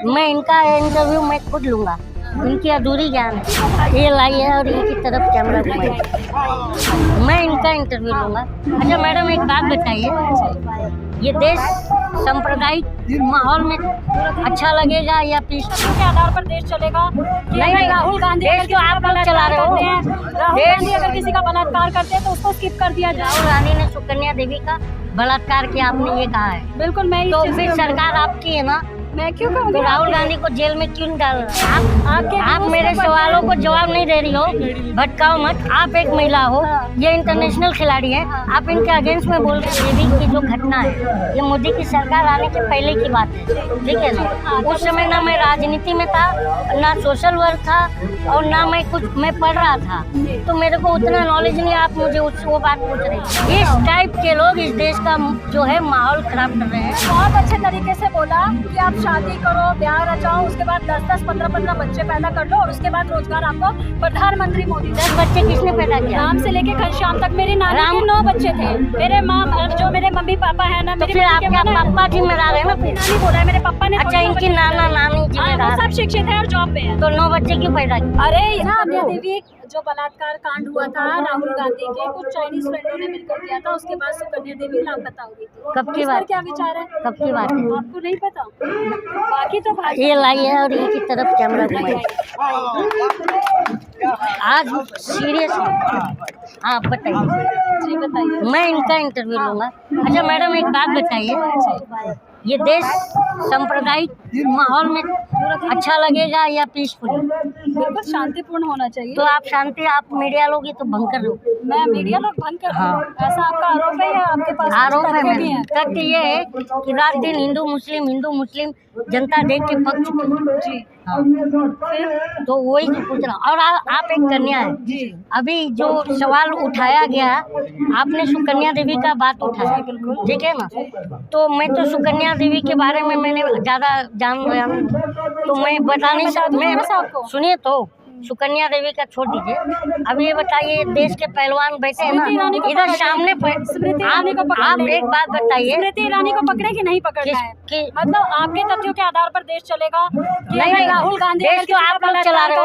मैं इनका इंटरव्यू मैं खुद लूंगा, इनकी अधूरी ज्ञान है। ये लाई है और इनकी तरफ कैमरा घुमाइए, मैं इनका इंटरव्यू लूंगा। अच्छा मैडम एक बात बताइए, ये देश सांप्रदायिक माहौल में अच्छा लगेगा या पीस के आधार पर देश चलेगा? नहीं, राहुल गांधी देश तो आप लोग चला रहे हो। राहुल गांधी अगर किसी का बलात्कार करते हैं तो उसको स्किप कर दिया जाए। राहुल गांधी ने सुकन्या देवी का बलात्कार किया, आपने ये कहा है, बिल्कुल मैं तो फिर सरकार आपकी है ना, मैं क्यों कहूँगी? तो राहुल गांधी को जेल में क्यों डाल रहे हैं? आपके आप मेरे सवालों को जवाब नहीं दे रही हो, भटकाओ मत। आप एक महिला हो, ये इंटरनेशनल खिलाड़ी है, आप इनके अगेंस्ट में बोल रहे हैं। देवी की जो घटना है ये मोदी की सरकार आने के पहले की बात है, ठीक है ना। उस समय ना मैं राजनीति में था, ना सोशल वर्क था, और ना मैं पढ़ रहा था, तो मेरे को उतना नॉलेज नहीं। आप मुझे वो बात पूछ रहे हैं। इस टाइप के लोग इस देश का जो है माहौल खराब कर रहे हैं। बहुत अच्छे तरीके से बोला कि आप शादी करो, ब्याह रचाओ, उसके बाद 10-10, 15-15 बच्चे पैदा कर लो और उसके बाद रोजगार आपको प्रधानमंत्री मोदी। 10 बच्चे किसने पैदा किया? राम से लेके घनश्याम तक मेरी नानी के 9 बच्चे थे। मेरे माँ जो मेरे मम्मी पापा है ना, मेरे आपके पापा जिम्मेदार है ना, फिर नानी बोला है मेरे पापा ने। अच्छा इनकी नाना नानी जिम्मेदार सब शिक्षित है और जॉब पे है। तो 9 बच्चे क्यों पैदा किए? अरे सुकन्या देवी जो बलात्कार कांड हुआ था राहुल गांधी के कुछ चाइनीज फ्रेंडों ने मिलकर किया था, उसके बाद सुकन्या देवी लापता हो गई थी। कब की बात? क्या विचार है? कब की बात है? आपको नहीं पता? बाकी तो ये लाई है और इनकी तरफ कैमरा घुमाइए। आज सीरियस हाँ बताइए। जी बताइए। मैं इनका इंटरव्यू लूंगा। अच्छा मैडम एक बात बताइए, ये देश सांप्रदायिक माहौल में अच्छा लगेगा या पीसफुल? बिल्कुल शांतिपूर्ण होना चाहिए। तो आप शांति, आप मीडिया लोग ये तो भंग कर लो। मैं मीडिया लोग भंग कर रहा हूँ? ऐसा आपका आरोप है या आपके पास आरोप है तथ्य भी मेरा। हैं? तथ्य ये है कि रात दिन हिंदू मुस्लिम जनता देख के पक चुकी। जी हाँ। तो वही तो पूछ रहा हूँ। और आप एक कन्या है जी। अभी जो सवाल उठाया गया, आपने सुकन्या देवी का बात उठाया, ठीक है ना। तो मैं तो सुकन्या देवी के बारे में मैंने ज़्यादा जान रहा हूँ, तो मैं बता नहीं सकता। सुनिए तो सुकन्या देवी का छोड़ दीजिए, अब ये बताइए देश के पहलवान बैठे हैं ना इधर सामने पर, आप एक बात बताइए, स्मृति ईरानी को पकड़े कि नहीं पकड़ना है? मतलब आपके तथ्यों के आधार पर देश चलेगा कि नहीं, राहुल गांधी देश तो आप लोग चला रहे हो।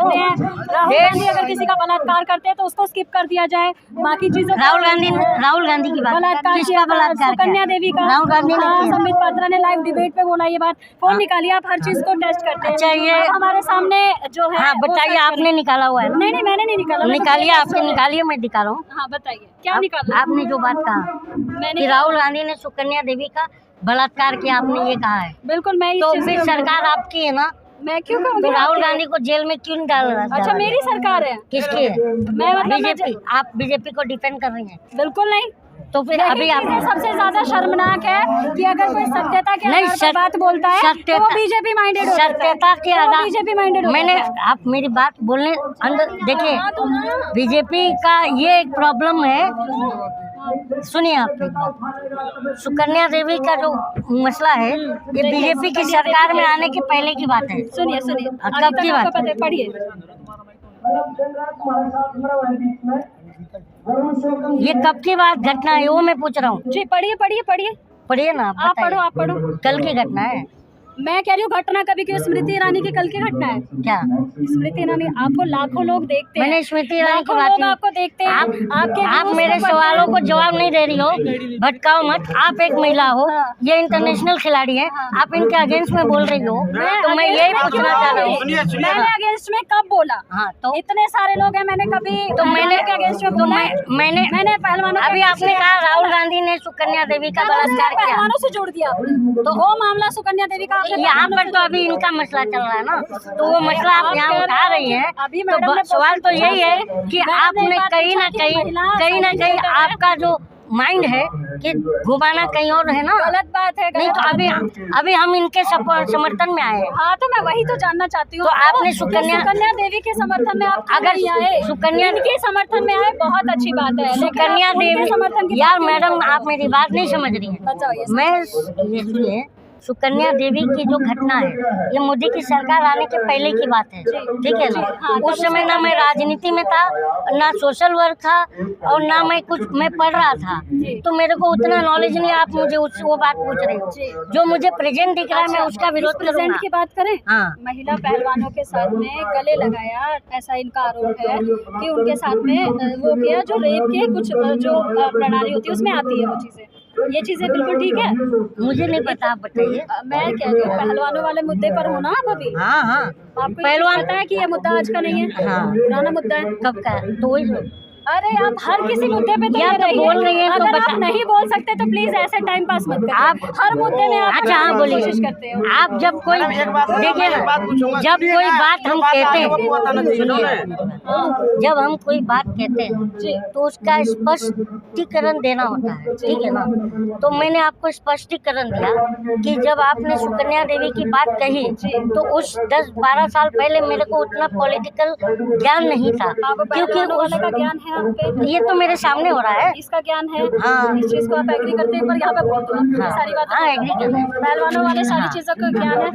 राहुल गांधी अगर किसी का बलात्कार करते हैं तो उसको स्किप कर दिया जाए, बाकी चीजों राहुल गांधी की बात, बलात्कार किसका बलात्कार? सुकन्या देवी का। राहुल गांधी ने किया। संबित पात्रा ने लाइव डिबेट पे बोला ये बात। फोन निकालिए, आप हर चीज को टेस्ट करते हैं। अच्छा ये हमारे सामने जो है। हाँ बताइए, आपने निकाला हुआ है ना? नहीं मैंने नहीं निकाला। निकालिए, आपने निकालिए, मैं दिखा रहा हूँ। हाँ बताइए क्या निकाला? आपने जो बात कहा कि राहुल गांधी ने सुकन्या देवी का बलात्कार किया, आपने ये कहा है, बिल्कुल मैं तो फिर सरकार आपकी है ना, मैं क्यों कहूँगी? तो राहुल गांधी को जेल में क्यों डाल रहा है? अच्छा मेरी सरकार है? किसकी है? मैं मतलब बीजेपी। आप बीजेपी को डिफेंड कर रही हैं? बिल्कुल नहीं। तो फिर अभी आप सबसे ज्यादा शर्मनाक है कि अगर कोई सत्यता के आधार पर बात बोलता है तो वो बीजेपी माइंडेड होता है। सत्यता के आधार बीजेपी माइंडेड। मैंने आप मेरी बात बोलने अंदर देखिए, बीजेपी का ये एक प्रॉब्लम है। सुनिए आप एक बात, सुकन्या देवी का जो मसला है ये बीजेपी की सरकार में आने के पहले की बात है। सुनिए कब की बात है? पढ़िए। ये कब की बात घटना है वो मैं पूछ रहा हूँ। जी पढ़िए पढ़िए ना, आप पढ़ो। कल की घटना है। मैं कह रही हूँ घटना कभी क्यों? स्मृति ईरानी की कल की घटना है क्या? स्मृति ईरानी आपको लाखों लोग देखते हैं। मैंने स्मृति ईरानी की बात लोग आपको देखते हैं। आप मेरे सवालों को जवाब नहीं दे रही हो, भटकाओ मत। आप एक महिला हो, ये इंटरनेशनल खिलाड़ी है, आप इनके अगेंस्ट में बोल रही हो, तो मैं यही पूछना चाह रहा हूँ। मैंने अगेंस्ट में कब बोला? हाँ तो इतने सारे लोग हैं, मैंने कभी तो मैंने अगेंस्ट में बोला है? मैंने पहलवानों अभी आपने कहा राहुल गांधी ने सुकन्या देवी का बलात्कार किया, पहलवानों से जोड़ दिया आपने। तो वो मामला सुकन्या देवी का यहाँ पर तो अभी इनका मसला चल रहा है ना, तो वो मसला आप यहाँ उठा रही हैं। तो सवाल तो यही है कि आपने कहीं ना कहीं आपका जो माइंड है कि घुमाना कहीं और है ना। गलत बात है। नहीं तो अभी हम इनके समर्थन में आए। हाँ तो मैं वही तो जानना चाहती हूँ। तो आपने सुकन्या देवी के समर्थन में आप अगर आए, सुकन्या के समर्थन में आए, बहुत अच्छी बात है। सुकन्या देवी यार मैडम आप मेरी बात नहीं समझ रही हैं। बताओ। मैं ये सुनिए, सुकन्या देवी की जो घटना है, ये मोदी की सरकार आने के पहले की बात है, ठीक है ना। उस समय ना मैं राजनीति में था, ना सोशल वर्क था, और ना मैं पढ़ रहा था, तो मेरे को उतना नॉलेज नहीं। आप मुझे वो बात पूछ रहे हो, जो मुझे प्रेजेंट दिख रहा है मैं उसका विरोध करूंगा। प्रेजेंट की बात करें, हाँ। महिला पहलवानों के साथ में गले लगाया, ऐसा इनका आरोप है कि उनके साथ में वो किया जो रेप के कुछ जो प्रणाली होती है उसमें आती है वो चीजें। ये चीजें बिल्कुल ठीक है? मुझे नहीं पता, आप बताइए। मैं कह रही हूँ पहलवानों वाले मुद्दे पर हो ना आप अभी। हाँ हाँ, आपको पहलवान पता है कि ये मुद्दा आज का नहीं है, हाँ, पुराना मुद्दा है। कब का है? तो वही अरे आप हर किसी मुद्दे पे तो या ये तो रहिए। बोल रही हैं तो अगर बता। आप नहीं बोल सकते तो प्लीज ऐसे टाइम पास मत करिए। आप हर मुद्दे में आप अच्छा हाँ बोलिए। कोशिश करते हो। आप जब कोई देखिए ना, जब कोई बात हम कहते हैं, सुनिए, जब हम कोई बात कहते हैं तो उसका स्पष्टीकरण देना होता है, ठीक है ना। तो मैंने आपको स्पष्टीकरण दिया कि जब आपने सुकन्या देवी की बात कही तो उस 10-12 साल पहले मेरे को उतना पॉलिटिकल ज्ञान नहीं था, क्योंकि वाले का ज्ञान है आप पे? ये तो मेरे सामने हो रहा है। इसका ज्ञान है? हाँ। इस चीज को आप एग्री करते हैं? एक बार यहाँ पे बोल दो आप। हाँ। सारी बात हाँ, एग्री कर रहे हैं। पहलवानों वाले सारी हाँ। चीजों का ज्ञान है।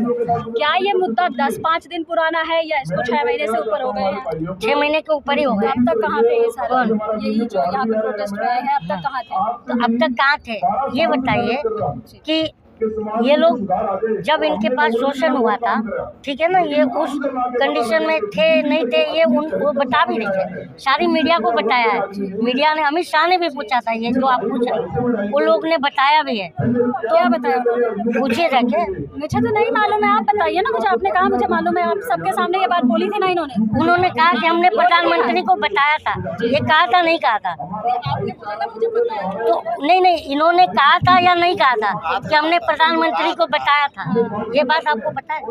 क्या ये मुद्दा 10-5 दिन पुराना है या इसको 6 महीने से ऊपर हो गए हैं? 6 महीने के ऊपर ही हो गए। अब तक कहाँ थे ये सारे? यही जो यहाँ पे प्रोटेस्ट हुए हैं, अब तक कहाँ थे? तो अब तक कहाँ थे ये बताइए कि ये लोग जब इनके पास शोषण हुआ था, ठीक है ना, ये उस कंडीशन में थे नहीं थे, ये वो बता भी रहे थे। सारी मीडिया को बताया है, मीडिया ने, अमित शाह ने भी पूछा था, ये जो आप पूछ रहे हैं वो लोग ने बताया भी है। तो क्या बताया उन्होंने? पूछिए जाके। मुझे तो नहीं मालूम है, आप बताइए ना मुझे। आपने कहा मुझे मालूम है, आप सबके सामने ये बात बोली थी ना इन्होंने? उन्होंने कहा कि हमने प्रधानमंत्री को बताया था, ये कहा था नहीं कहा था? आपने बोला ना मुझे पता है। तो नहीं, इन्होंने कहा था या नहीं कहा था कि हमने प्रधानमंत्री को बताया था? ये बात आपको पता है?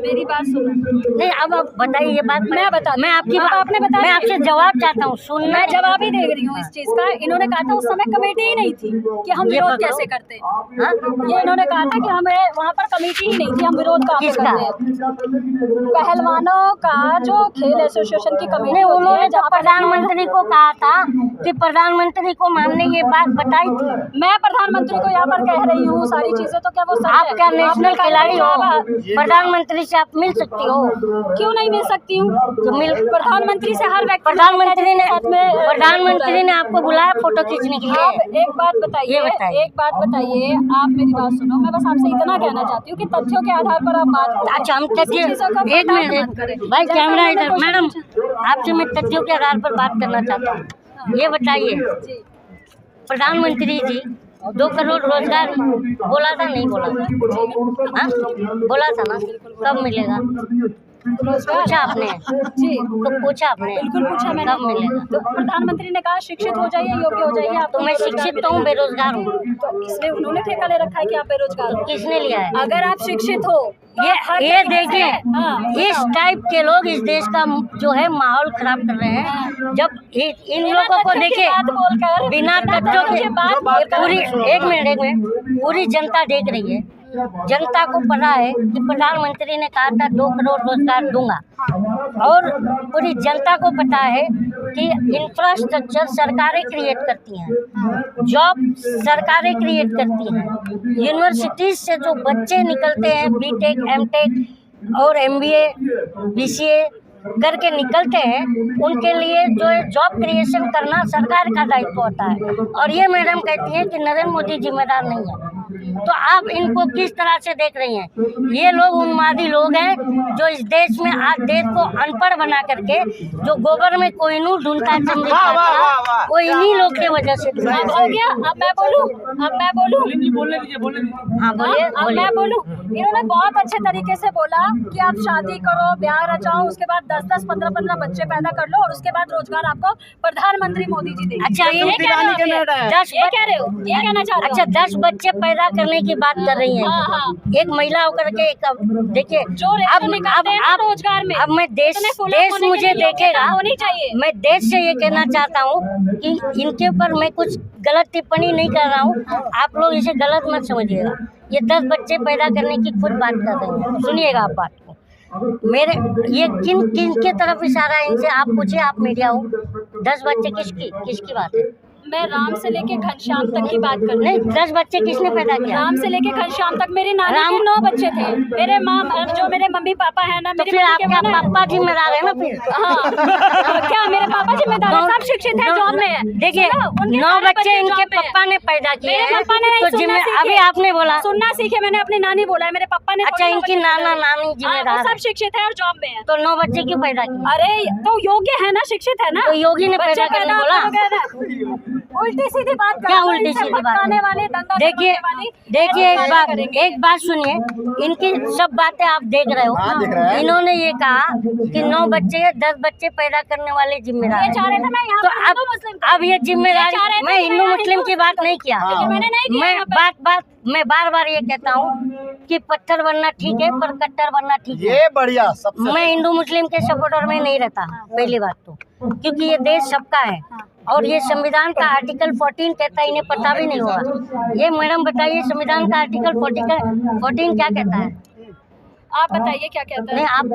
मेरी बात सुनो। नहीं, अब आप बताइए ये बात। मैं बता, मैं आपकी अब बात, आपने बताया। मैं आपसे जवाब चाहता हूँ, सुनना। मैं जवाब ही दे रही हूँ इस चीज का। इन्होंने कहा था उस समय कमेटी ही नहीं थी कि हम ये विरोध बताओ। कैसे करते हैं। हाँ? ये इन्होंने कहा था कि हमें वहाँ पर कमेटी ही नहीं थी, हम विरोध कहाँ पे किसका? करते हैं? पहलवानों का जो खेल एसोसिएशन की कमेटी नहीं, होती उन्होंने है, तो जहाँ पर प्रधानमंत्री को कहा था कि प्रधानमंत्री को हमने ये बात बताई थी। मैं प्रधानमंत्री को यहाँ पर कह रही हूँ सारी चीजें, तो क्या वो सच है? आप क्या नेशनल आपने खिलाड़ी हो? कहा, प्रधानमंत्री से आप मिल सकती हो? क्यों नहीं मिल सकती हूँ? तो मिल। प्रधानमंत्री से हर व्यक्ति प्रधानमंत्री ने आपको बुलाया फोटो खींचने के आप लिए? एक बात बताइए, एक बात बताइए, आप मेरी बात सुनो। मैं बस आपसे इतना कहना चाहती हूँ कि तथ्यों के आधार पर आप बात करो। अच्छा, हम तथ्य, एक मिनट भाई, कैमरा इधर। मैडम, आपसे मैं तथ्यों के आधार पर बात करना चाहता हूँ। ये बताइए, प्रधानमंत्री जी 2 करोड़ रोजगार बोला था नहीं बोला था? हाँ, बोला था ना। कब मिलेगा? पूछा आपने? जी, तो पूछा आपने? बिल्कुल पूछा मैंने। कब मिलेगा? तो प्रधानमंत्री ने कहा शिक्षित हो जाइए, योग्य हो जाइए। आप तो मैं शिक्षित तो हूँ, बेरोजगार हूँ। तो इसलिए उन्होंने ठेका ले रखा है कि आप बेरोजगार हो। किसने लिया है? अगर आप शिक्षित हो तो ये देखिए, हाँ, इस टाइप के लोग इस देश का जो है माहौल खराब कर रहे हैं। जब इन लोगों को देखिए, बिना तथ्यों के पूरी, एक मिनट, पूरी जनता देख रही है। जनता को पता है कि प्रधानमंत्री ने कहा था 2 करोड़ रोजगार दूंगा, और पूरी जनता को पता है कि इंफ्रास्ट्रक्चर सरकारें क्रिएट करती हैं, जॉब सरकारें क्रिएट करती हैं। यूनिवर्सिटीज से जो बच्चे निकलते हैं, बीटेक, एमटेक और एमबीए, बीसीए करके निकलते हैं, उनके लिए जो है जॉब क्रिएशन करना सरकार का दायित्व होता है। और ये मैडम कहती हैं कि नरेंद्र मोदी जिम्मेदार नहीं है। तो आप इनको किस तरह से देख रही हैं? ये लोग उन्मादी लोग हैं जो इस देश में आज देश को अनपढ़ बना करके, जो गोबर में कोहिनूर ढूंढता चंद्रिका था, वो इन्हीं लोग की वजह से। अब हो गया? अब मैं बोलूं? बोलने दीजिए। हाँ, अब मैं बोलूं? इन्होंने बहुत अच्छे तरीके से बोला कि आप शादी करो, ब्याह रचाओ, उसके बाद 10-10, 15-15 बच्चे पैदा कर लो, और उसके बाद रोजगार आपको प्रधानमंत्री मोदी जी देंगे। अच्छा, ये कह रहे हो? ये कहना चाह रहे हो? अच्छा, 10 बच्चे पैदा करने की बात कर रही हैं। हाँ। एक महिला होकर के देखिए, जो अब रोजगार में, अब मैं देश मुझे देखेगा, होनी चाहिए। मैं देश से ये कहना चाहता हूँ कि इनके ऊपर मैं कुछ गलत टिप्पणी नहीं कर रहा हूँ, आप लोग इसे गलत मत समझिएगा। ये 10 बच्चे पैदा करने की खुद बात कर रहे हैं, सुनिएगा आप बात को। मेरे ये किन के तरफ इशारा है इनसे? आप पूछिए, आप मीडिया हो। 10 बच्चे किसकी बात है? मैं राम से लेके घनश्याम तक की बात कर रही नहीं, हूँ। 10 बच्चे किसने पैदा किया? राम से लेके घनश्याम तक मेरी नानी राम- के 9 बच्चे थे। मेरे माँ जो मेरे मम्मी पापा है ना, तो मेरी फिर मम्मी के आपका माँ ना- पापा जिम्मेदार है ना फिर। हाँ क्या मेरे पापा जिम्मेदार है? सब शिक्षित है, जॉब में है। देखिए, सुनो, उनके 9 सारे बच्चे इनके जॉब में है। पापा ने पैदा किए मेरे हैं, पापा ने नहीं तो सुनना सीखे। अभी आपने बोला। सुनना सीखे, मैंने अपनी नानी बोला है, मेरे पापा ने अच्छा, थोड़ी ना इनकी बच्चे नाना पैदा नानी किए। जिम्मेदार हाँ, वो है। सब शिक्षित है और जॉब में है। तो 9 बच्चे क्यों पैदा किए? अरे तो योग्य है ना, शिक्षित है ना, तो योगी ने बच्चे पैदा करने बोला? उल्टी सीधी बात कर क्या रहे हो, उल्टी इनसे सीधी बात भटकाने है? वाली, दंगा देखिए करवाने वाली, देखिए, ऐसी एक बात सुनिए, इनकी सब बातें आप देख रहे हाँ, देख रहे हो। हैं। इन्होंने ये कहा कि 9 बच्चे 10 बच्चे पैदा करने वाले जिम्मेदार ये हैं। चाह रहे थे मैं यहाँ तो पर हिंदू मुस्लिम को। अब ये जिम्मेदारी, ये चाह रहे थे मैं कि हिंदू मैं मुस्लिम की बात नहीं किया। लेकिन मैंने नहीं किया यहाँ पे। मैं बार बार ये कहता हूँ कि पत्थर बनना ठीक है, पर कट्टर बनना ठीक है। ये बढ़िया सबसे मैं हिंदू मुस्लिम के सपोर्टर में नहीं रहता, पहली बात तो, क्योंकि ये देश सबका है और ये संविधान का आर्टिकल 14 कहता है, इन्हें पता भी नहीं होगा। ये मैडम बताइए, संविधान का आर्टिकल 14 क्या कहता है? आप बताइए क्या कहता है? नहीं, आप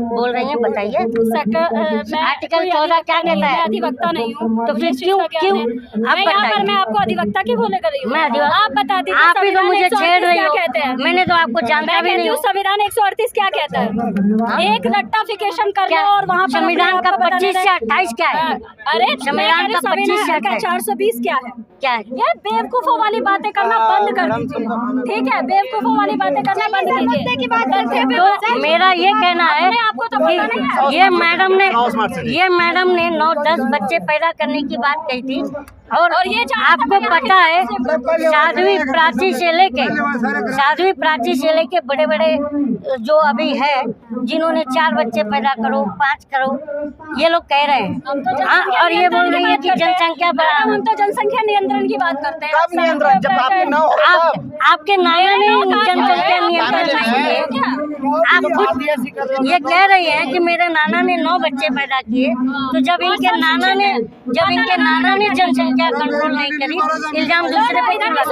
बोल रही हैं, बताइए। मैं आर्टिकल कोई 14 क्या कहता है? मैं अधिवक्ता नहीं हूँ। तो फिर इस चीज़ का ज्ञान क्यों है। आप मैं यहाँ पर बताइए। मैं आपको अधिवक्ता की बोले कर रही हूँ। मैं अधिवक्ता- आप बता दीजिए, आप ही तो संविधान मुझे 138 छेड़ रही क्या हो। कहते हैं? मैंने तो आपको जानता मैं भी कहती नहीं हूँ हूँ। संविधान 138 क्या कहता है? एक रट्टाफिकेशन कर क्या लो और वहाँ पर संविधान अपने का आप को बताने 25 से 28 क्या है? अरे संविधान का 25 से 28 420 क्या है? क्या है? ये बेवकूफों वाली बातें करना बंद कर दीजिए, ठीक है? बेवकूफों वाली बातें करना बंद कीजिए। तो मेरा ये कहना है अपने आप को तो पता नहीं है। कि ये मैडम ने 9-10 बच्चे पैदा करने की बात कही थी और ये जानता आपको मैं यहाँ पता है, से- साध्वी प्राची से लेके बड़े बड़े जो अभी है, जिन्होंने 4 बच्चे पैदा करो, 5 करो, ये लोग कह रहे हैं। हम तो हाँ, जनसंख्या और ये बोल रही है कि नियंत्रण की बात करते जनसंख्या हैं। बढ़ा। हम तो जनसंख्या नियंत्रण की बात करते हैं। कब नियंत्रण? जब आपके 9 हो तब। आपके नाना ने जनसंख्या नियंत्रण चाहिए। आप खुद ये कह रही हैं कि मेरे नाना ने 9 बच्चे पैदा किए, तो जब इनके नाना ने जनसंख्या कंट्रोल नहीं करी, इल्जाम दूसरे पे क्यों लगा?